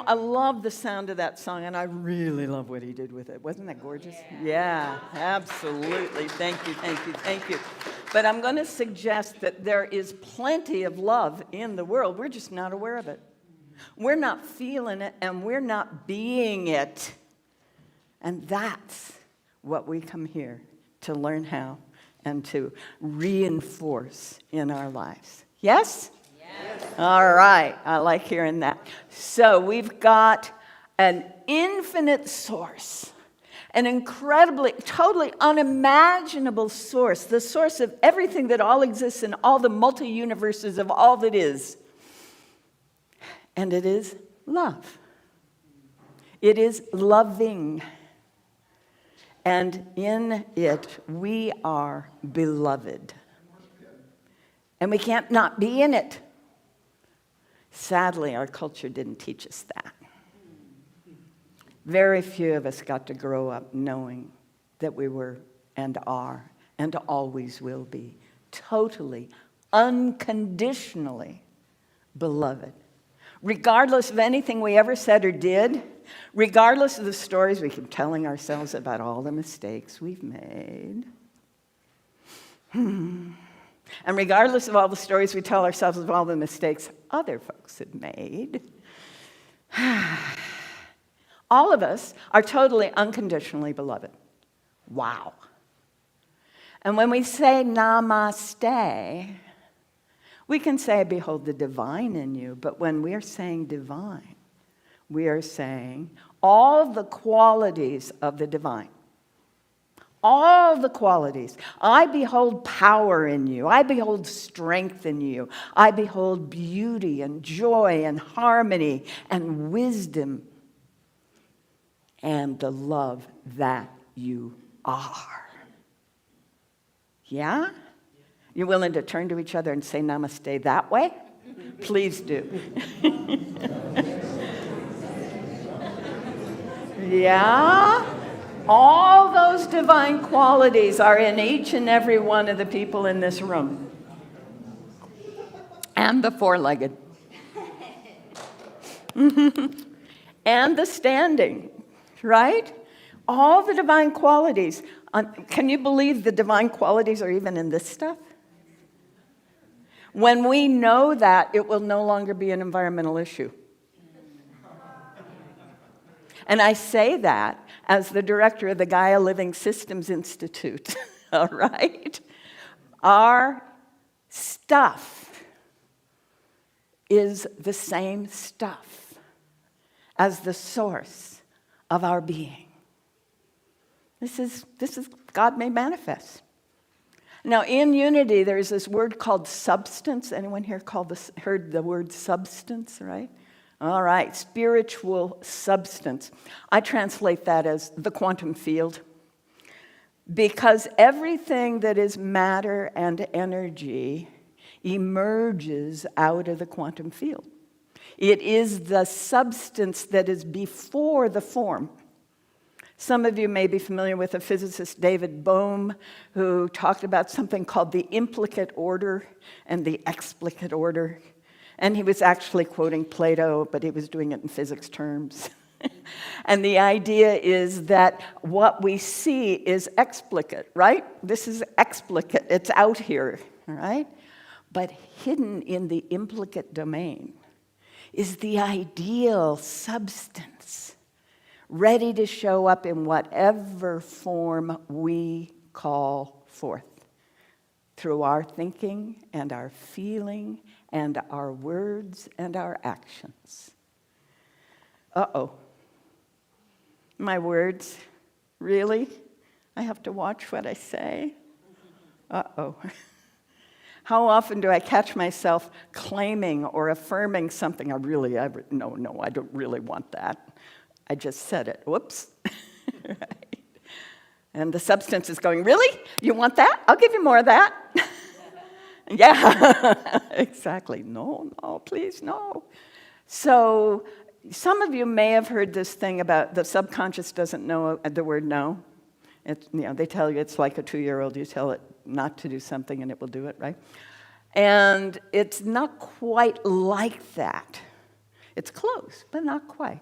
I love the sound of that song, and I really love what he did with it. Wasn't that gorgeous? Yeah, absolutely. Thank you, thank you, thank you. But I'm going to suggest that there is plenty of love in the world. We're just not aware of it. We're not feeling it, and we're not being it. And that's what we come here to learn how and to reinforce in our lives. Yes? Yes. All right. I like hearing that. So we've got an infinite source, an incredibly, totally unimaginable source, the source of everything that all exists in all the multi-universes of all that is. And it is love. It is loving. And in it, we are beloved. And we can't not be in it. Sadly, our culture didn't teach us that. Very few of us got to grow up knowing that we were and are and always will be totally, unconditionally beloved. Regardless of anything we ever said or did, regardless of the stories we keep telling ourselves about all the mistakes we've made, and regardless of all the stories we tell ourselves of all the mistakes other folks have made, all of us are totally unconditionally beloved. Wow. And when we say namaste, we can say, behold the divine in you, but when we are saying divine, we are saying all the qualities of the divine. All the qualities. I behold power in you. I behold strength in you. I behold beauty and joy and harmony and wisdom and the love that you are. Yeah? You willing to turn to each other and say namaste that way? Please do. Yeah? All those divine qualities are in each and every one of the people in this room. And the four-legged. And the standing, right? All the divine qualities. Can you believe the divine qualities are even in this stuff? When we know that, it will no longer be an environmental issue. And I say that as the director of the Gaia Living Systems Institute, all right? Our stuff is the same stuff as the source of our being. This is God made manifest. Now, in unity, there's this word called substance. Anyone here heard the word substance, right? All right, spiritual substance. I translate that as the quantum field. Because everything that is matter and energy emerges out of the quantum field. It is the substance that is before the form. Some of you may be familiar with the physicist David Bohm, who talked about something called the implicate order and the explicate order. And he was actually quoting Plato, but he was doing it in physics terms. And the idea is that what we see is explicate, right? This is explicate. It's out here, all right? But hidden in the implicate domain is the ideal substance, ready to show up in whatever form we call forth through our thinking and our feeling and our words and our actions. Uh-oh. My words? Really? I have to watch what I say? Uh-oh. How often do I catch myself claiming or affirming something I don't really want that. I just said it. Whoops. Right. And the substance is going, really? You want that? I'll give you more of that. Yeah, exactly. No, please, no. So some of you may have heard this thing about the subconscious doesn't know the word no. They tell you it's like a 2-year-old. You tell it not to do something and it will do it, right? And it's not quite like that. It's close, but not quite.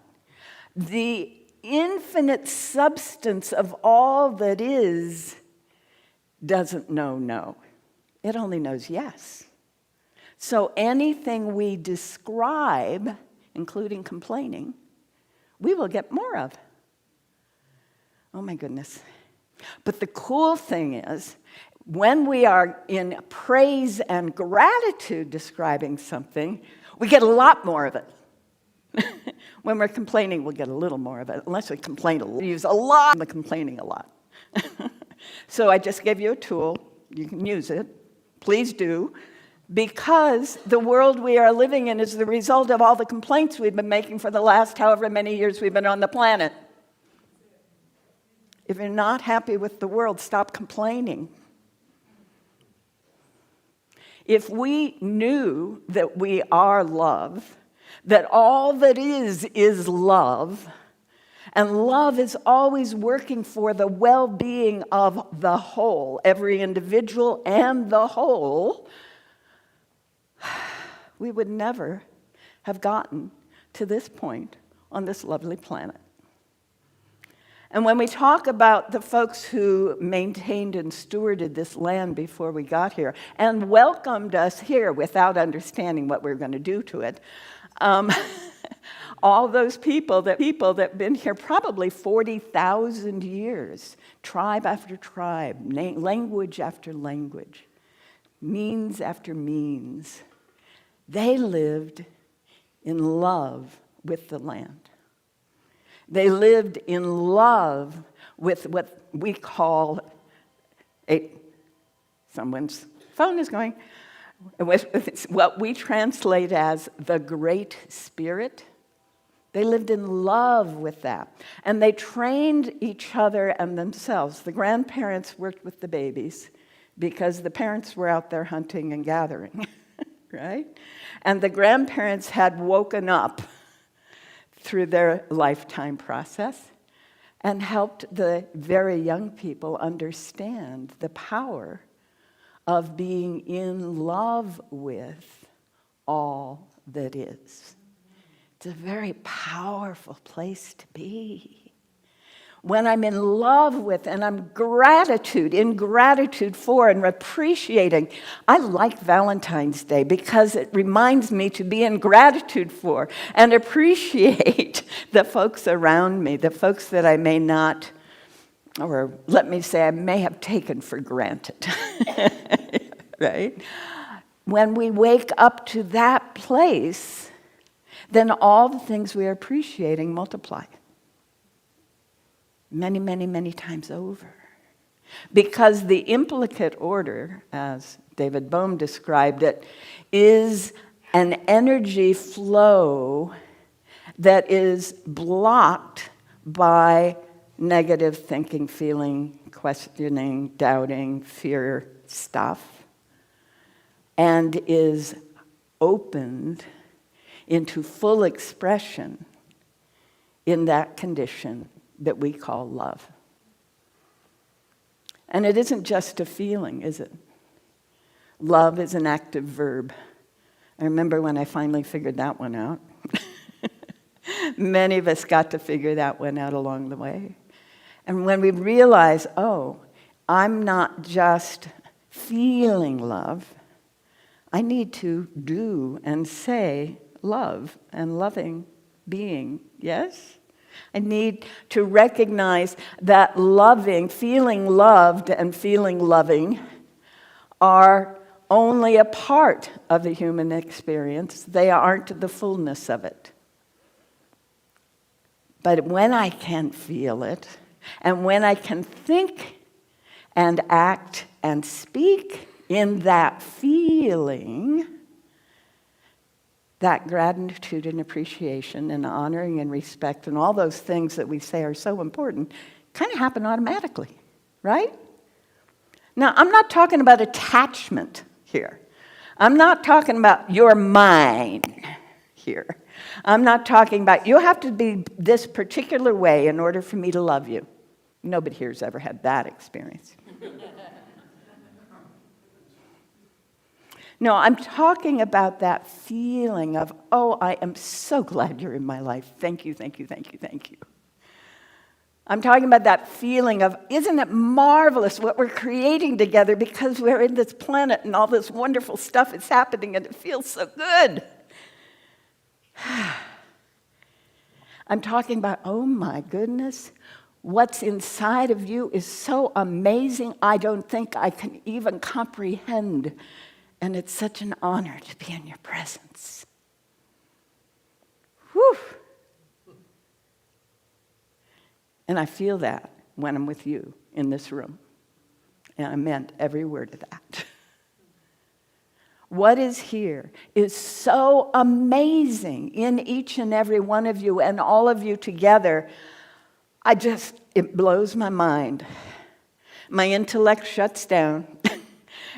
The infinite substance of all that is doesn't know no. It only knows yes. So anything we describe, including complaining, we will get more of. Oh my goodness. But the cool thing is, when we are in praise and gratitude describing something, we get a lot more of it. When we're complaining, we'll get a little more of it, unless we complain a lot. We use a lot, but complaining a lot. So I just gave you a tool. You can use it. Please do. Because the world we are living in is the result of all the complaints we've been making for the last however many years we've been on the planet. If you're not happy with the world, stop complaining. If we knew that we are love, that all that is love, and love is always working for the well-being of the whole, every individual and the whole, we would never have gotten to this point on this lovely planet. And when we talk about the folks who maintained and stewarded this land before we got here and welcomed us here without understanding what we were going to do to it, all those people that have been here probably 40,000 years, tribe after tribe, language after language, means after means, they lived in love with the land. They lived in love with what we call someone's phone is going, with what we translate as the Great Spirit. They lived in love with that. And they trained each other and themselves. The grandparents worked with the babies because the parents were out there hunting and gathering, right? And the grandparents had woken up through their lifetime process and helped the very young people understand the power of being in love with all that is. It's a very powerful place to be. When I'm in love with and I'm in gratitude for and appreciating. I like Valentine's Day because it reminds me to be in gratitude for and appreciate the folks around me, the folks that I may not, or let me say I may have taken for granted, right? When we wake up to that place, then all the things we are appreciating multiply. Many, many, many times over. Because the implicate order, as David Bohm described it, is an energy flow that is blocked by negative thinking, feeling, questioning, doubting, fear stuff, and is opened into full expression in that condition that we call love. And it isn't just a feeling, is it? Love is an active verb. I remember when I finally figured that one out. Many of us got to figure that one out along the way. And when we realize, oh, I'm not just feeling love, I need to do and say love and loving being, yes? I need to recognize that loving, feeling loved and feeling loving are only a part of the human experience. They aren't the fullness of it. But when I can feel it, and when I can think and act and speak in that feeling, that gratitude and appreciation and honoring and respect and all those things that we say are so important kind of happen automatically, right? Now, I'm not talking about attachment here. I'm not talking about you're mine here. I'm not talking about you have to be this particular way in order for me to love you. Nobody here has ever had that experience. No, I'm talking about that feeling of, oh, I am so glad you're in my life. Thank you, thank you, thank you, thank you. I'm talking about that feeling of, isn't it marvelous what we're creating together because we're in this planet and all this wonderful stuff is happening and it feels so good. I'm talking about, oh my goodness, what's inside of you is so amazing, I don't think I can even comprehend. And it's such an honor to be in your presence. Whew. And I feel that when I'm with you in this room. And I meant every word of that. What is here is so amazing in each and every one of you and all of you together. It blows my mind. My intellect shuts down.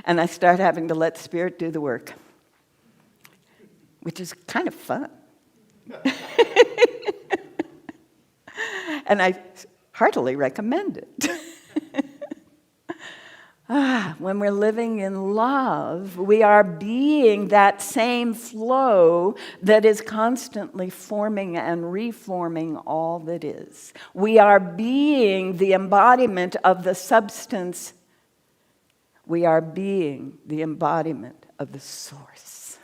And I start having to let Spirit do the work, which is kind of fun. And I heartily recommend it. When we're living in love, we are being that same flow that is constantly forming and reforming all that is. We are being the embodiment of the substance. We are being the embodiment of the source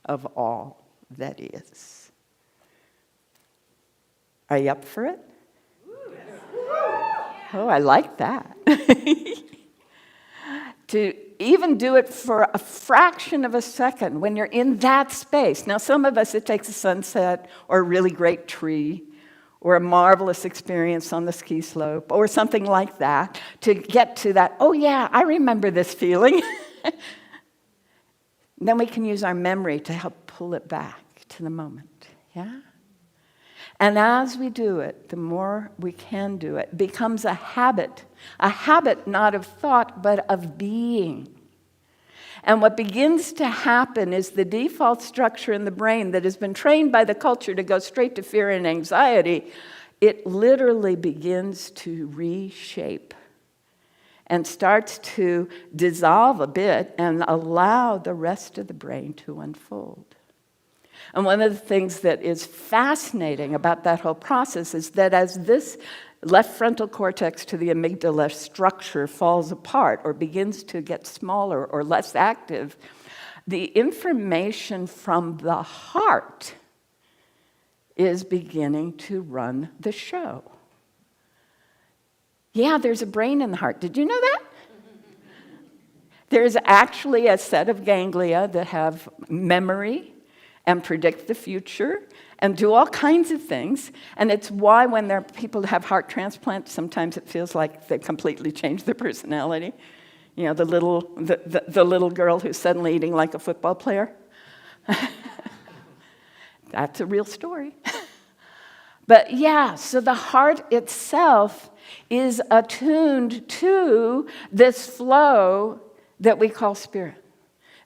of all that is. Are you up for it? Oh, I like that. To even do it for a fraction of a second when you're in that space. Now, some of us, it takes a sunset or a really great tree or a marvelous experience on the ski slope, or something like that, to get to that, oh yeah, I remember this feeling. Then we can use our memory to help pull it back to the moment, yeah? And as we do it, the more we can do it, becomes a habit not of thought, but of being. And what begins to happen is the default structure in the brain that has been trained by the culture to go straight to fear and anxiety, it literally begins to reshape and starts to dissolve a bit and allow the rest of the brain to unfold. And one of the things that is fascinating about that whole process is that as this left frontal cortex to the amygdala structure falls apart or begins to get smaller or less active, the information from the heart is beginning to run the show. Yeah, there's a brain in the heart. Did you know that? There's actually a set of ganglia that have memory and predict the future and do all kinds of things. And it's why when there are people who have heart transplants, sometimes it feels like they completely change their personality. You know, the little girl who's suddenly eating like a football player. That's a real story. But yeah, so the heart itself is attuned to this flow that we call spirit.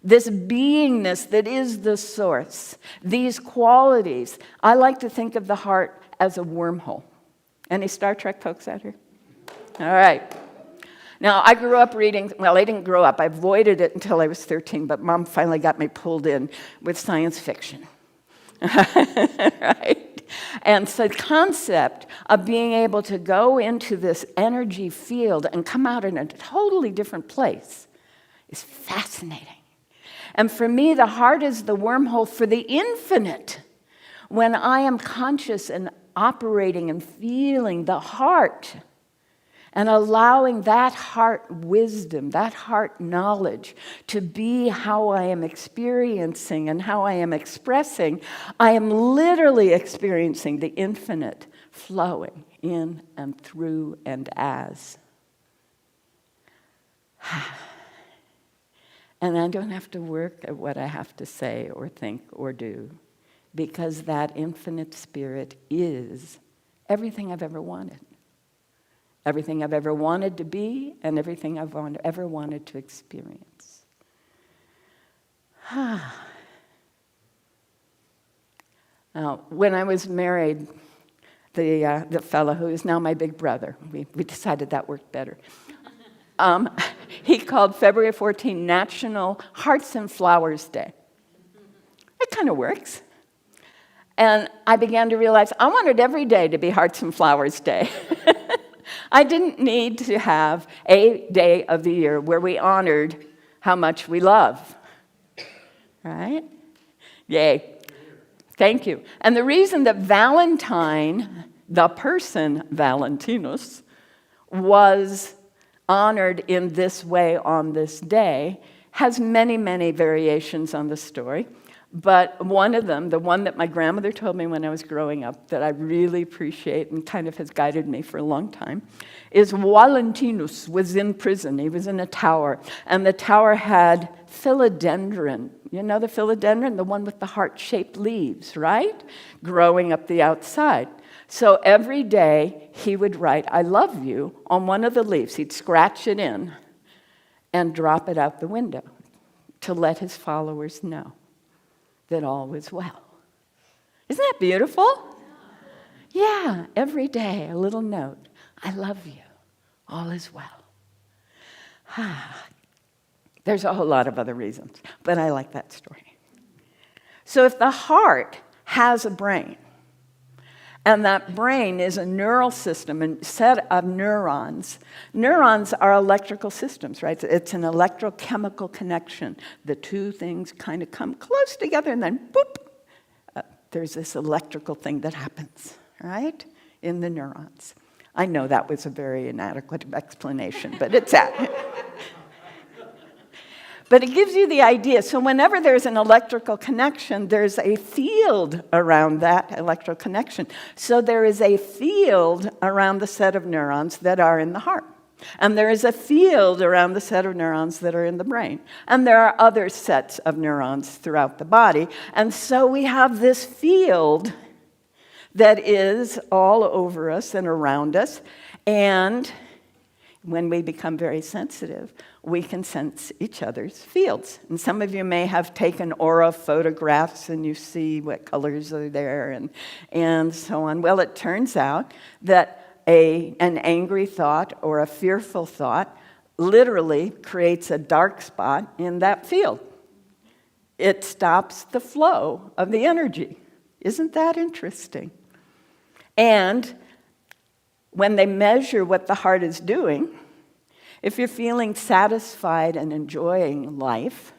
This beingness that is the source, these qualities. I like to think of the heart as a wormhole. Any Star Trek folks out here? All right. Now, I grew up reading, well, I didn't grow up. I avoided it until I was 13, but Mom finally got me pulled in with science fiction. Right? And so the concept of being able to go into this energy field and come out in a totally different place is fascinating. And for me, the heart is the wormhole for the infinite. When I am conscious and operating and feeling the heart and allowing that heart wisdom, that heart knowledge to be how I am experiencing and how I am expressing, I am literally experiencing the infinite flowing in and through and as. And I don't have to work at what I have to say or think or do, because that infinite spirit is everything I've ever wanted. Everything I've ever wanted to be and everything I've ever wanted to experience. Now, when I was married, the fellow who is now my big brother, we decided that worked better. he called February 14 National Hearts and Flowers Day. It kind of works. And I began to realize I wanted every day to be Hearts and Flowers Day. I didn't need to have a day of the year where we honored how much we love. Right? Yay. Thank you. And the reason that Valentine, the person Valentinus, was honored in this way on this day has many, many variations on the story. But one of them, the one that my grandmother told me when I was growing up that I really appreciate and kind of has guided me for a long time, is Valentinus was in prison. He was in a tower, and the tower had philodendron. You know the philodendron? The one with the heart-shaped leaves, right? Growing up the outside. So every day he would write, "I love you," on one of the leaves. He'd scratch it in and drop it out the window to let his followers know that all was well. Isn't that beautiful? Yeah, every day a little note. "I love you. All is well." There's a whole lot of other reasons, but I like that story. So if the heart has a brain, and that brain is a neural system, a set of neurons. Neurons are electrical systems, right? It's an electrochemical connection. The two things kind of come close together, and then boop, there's this electrical thing that happens, right, in the neurons. I know that was a very inadequate explanation, but it's that. But it gives you the idea. So whenever there's an electrical connection, there's a field around that electrical connection. So there is a field around the set of neurons that are in the heart. And there is a field around the set of neurons that are in the brain. And there are other sets of neurons throughout the body. And so we have this field that is all over us and around us. And when we become very sensitive, we can sense each other's fields. And some of you may have taken aura photographs and you see what colors are there and so on. Well, it turns out that an angry thought or a fearful thought literally creates a dark spot in that field. It stops the flow of the energy. Isn't that interesting? And when they measure what the heart is doing, if you're feeling satisfied and enjoying life,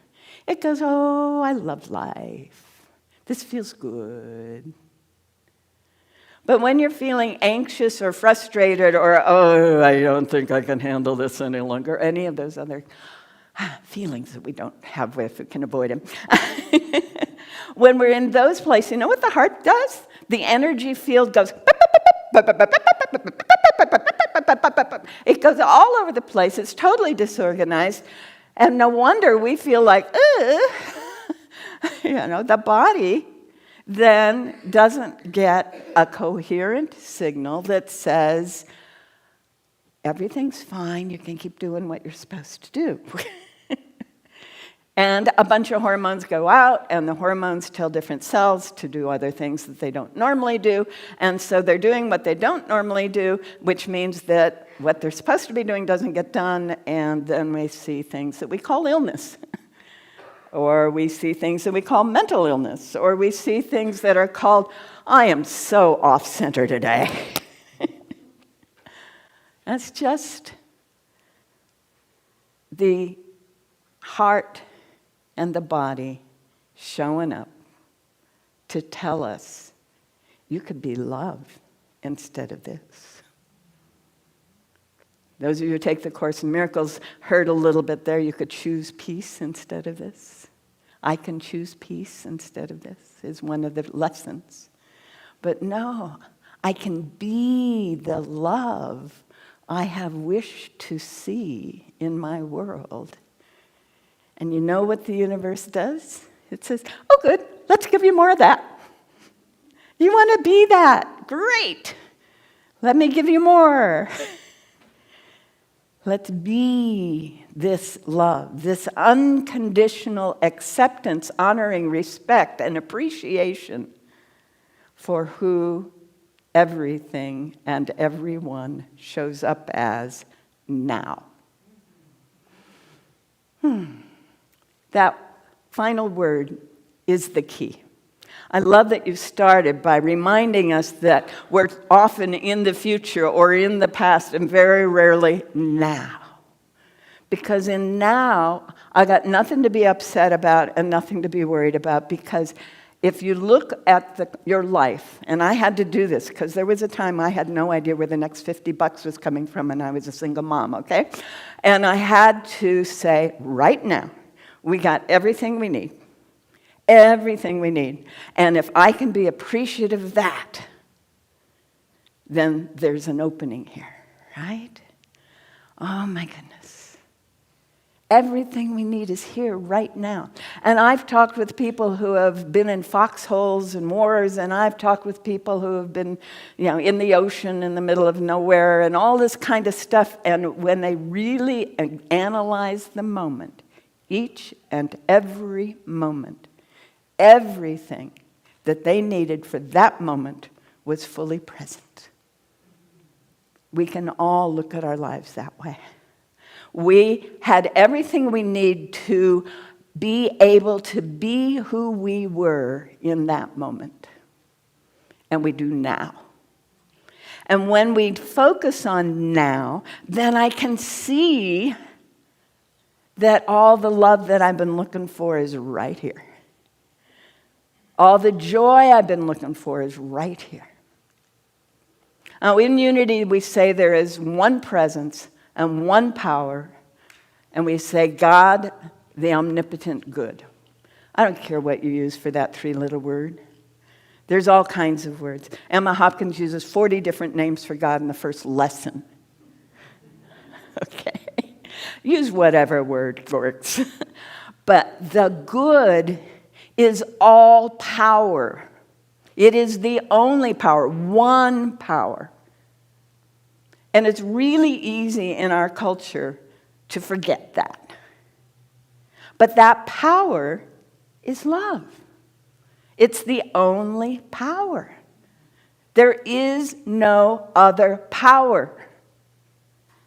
it goes, "Oh, I love life. This feels good." But when you're feeling anxious or frustrated or, "Oh, I don't think I can handle this any longer," any of those other feelings that we don't have if we can avoid them. When we're in those places, you know what the heart does? The energy field goes, it goes all over the place. It's totally disorganized. And no wonder we feel like, the body then doesn't get a coherent signal that says, everything's fine, you can keep doing what you're supposed to do. And a bunch of hormones go out, and the hormones tell different cells to do other things that they don't normally do. And so they're doing what they don't normally do, which means that what they're supposed to be doing doesn't get done, and then we see things that we call illness. Or we see things that we call mental illness. Or we see things that are called, "I am so off-center today." That's just the heart and the body showing up to tell us, you could be love instead of this. Those of you who take the Course in Miracles heard a little bit there, you could choose peace instead of this. I can choose peace instead of this, is one of the lessons. But no, I can be the love I have wished to see in my world. And you know what the universe does? It says, "Oh, good, let's give you more of that. You want to be that? Great. Let me give you more." Let's be this love, this unconditional acceptance, honoring, respect, and appreciation for who everything and everyone shows up as now. That final word is the key. I love that you started by reminding us that we're often in the future or in the past and very rarely now. Because in now, I got nothing to be upset about and nothing to be worried about, because if you look at your life, and I had to do this because there was a time I had no idea where the next $50 was coming from, and I was a single mom, okay? And I had to say, right now, we got everything we need. Everything we need. And if I can be appreciative of that, then there's an opening here, right? Oh my goodness. Everything we need is here right now. And I've talked with people who have been in foxholes and wars, and I've talked with people who have been, in the ocean in the middle of nowhere and all this kind of stuff. And when they really analyze the moment, each and every moment, everything that they needed for that moment was fully present. We can all look at our lives that way. We had everything we need to be able to be who we were in that moment. And we do now. And when we focus on now, then I can see that all the love that I've been looking for is right here. All the joy I've been looking for is right here. Now, in unity, we say there is one presence and one power, and we say God, the omnipotent good. I don't care what you use for that three-letter word. There's all kinds of words. Emma Hopkins uses 40 different names for God in the first lesson. Okay. Use whatever word works. But the good is all power. It is the only power, one power. And it's really easy in our culture to forget that. But that power is love. It's the only power. There is no other power.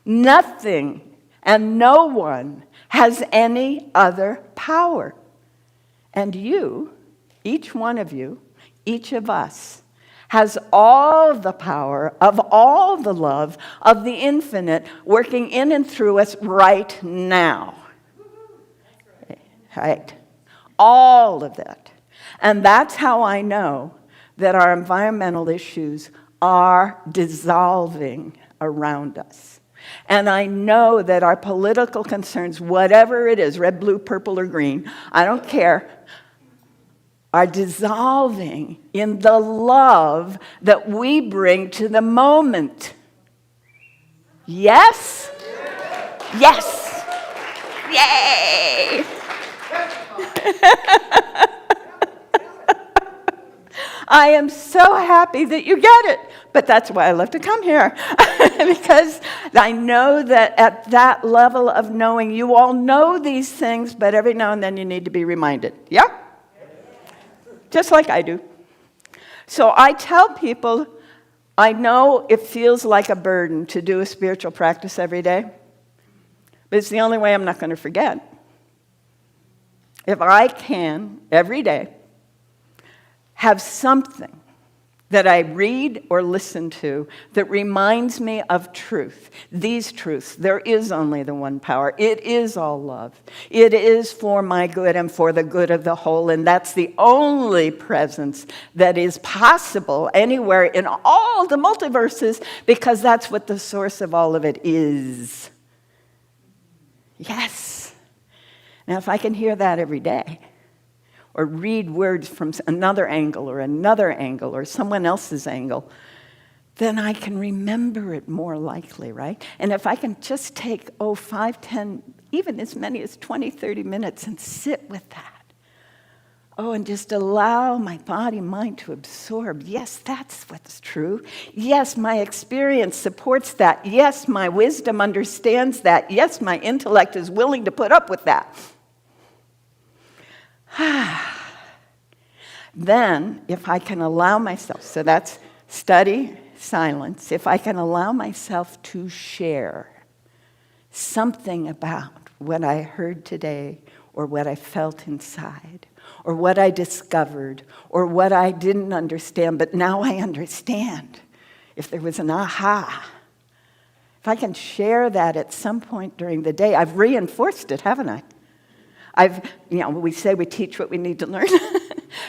Nothing and no one has any other power. And you, each one of you, each of us, has all the power of all the love of the infinite working in and through us right now. Right? All of that. And that's how I know that our environmental issues are dissolving around us. And I know that our political concerns, whatever it is, red, blue, purple, or green, I don't care, are dissolving in the love that we bring to the moment. Yes? Yes! Yay! I am so happy that you get it. But that's why I love to come here. Because I know that at that level of knowing, you all know these things, but every now and then you need to be reminded. Yeah? Just like I do. So I tell people, I know it feels like a burden to do a spiritual practice every day, but it's the only way I'm not going to forget. If I can, every day, have something that I read or listen to that reminds me of truth, these truths, there is only the one power. It is all love. It is for my good and for the good of the whole, and that's the only presence that is possible anywhere in all the multiverses, because that's what the source of all of it is. Yes. Now, if I can hear that every day, or read words from another angle or someone else's angle, then I can remember it more likely, right? And if I can just take, 5, 10, even as many as 20, 30 minutes and sit with that. And just allow my body, mind to absorb. Yes, that's what's true. Yes, my experience supports that. Yes, my wisdom understands that. Yes, my intellect is willing to put up with that. Then, if I can allow myself, so that's study, silence, if I can allow myself to share something about what I heard today, or what I felt inside, or what I discovered, or what I didn't understand, but now I understand. If there was an aha, if I can share that at some point during the day, I've reinforced it, haven't I? We say we teach what we need to learn.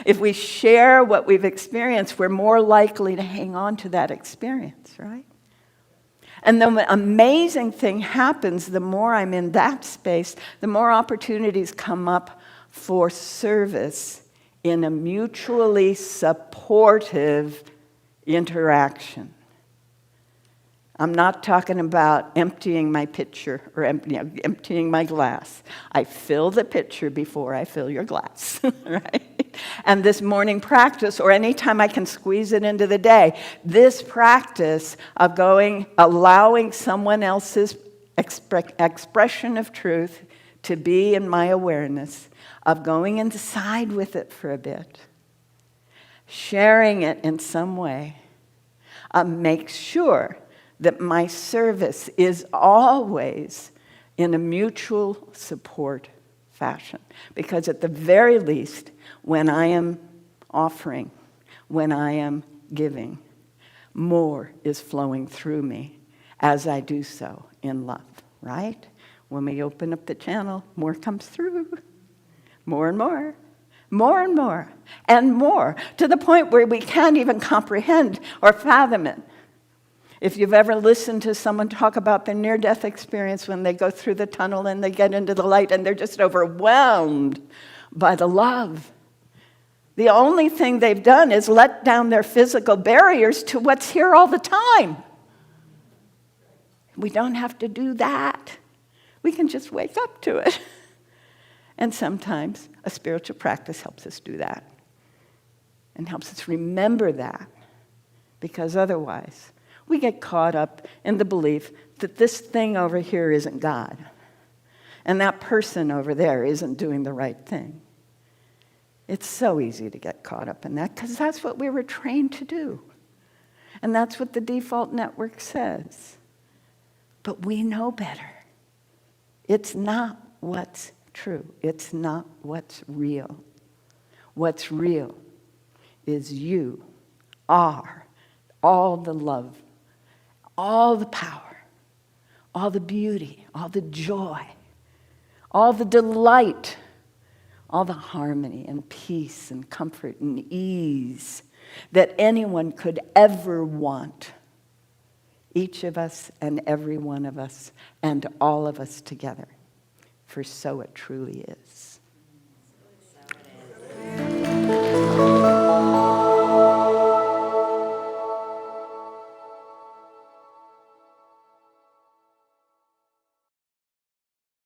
If we share what we've experienced, we're more likely to hang on to that experience, right? And the amazing thing happens, the more I'm in that space, the more opportunities come up for service in a mutually supportive interaction. I'm not talking about emptying my pitcher or emptying my glass. I fill the pitcher before I fill your glass, right? And this morning practice, or any time I can squeeze it into the day, this practice of allowing someone else's expression of truth to be in my awareness, of going inside with it for a bit, sharing it in some way, makes sure that my service is always in a mutual support fashion. Because at the very least, when I am offering, when I am giving, more is flowing through me as I do so in love, right? When we open up the channel, more comes through. More and more. More and more. And more. To the point where we can't even comprehend or fathom it. If you've ever listened to someone talk about their near-death experience when they go through the tunnel and they get into the light and they're just overwhelmed by the love. The only thing they've done is let down their physical barriers to what's here all the time. We don't have to do that. We can just wake up to it. And sometimes a spiritual practice helps us do that and helps us remember that, because otherwise we get caught up in the belief that this thing over here isn't God, and that person over there isn't doing the right thing. It's so easy to get caught up in that, because that's what we were trained to do. And that's what the default network says. But we know better. It's not what's true. It's not what's real. What's real is you are all the love, all the power, all the beauty, all the joy, all the delight, all the harmony and peace and comfort and ease that anyone could ever want. Each of us and every one of us and all of us together. For so it truly is.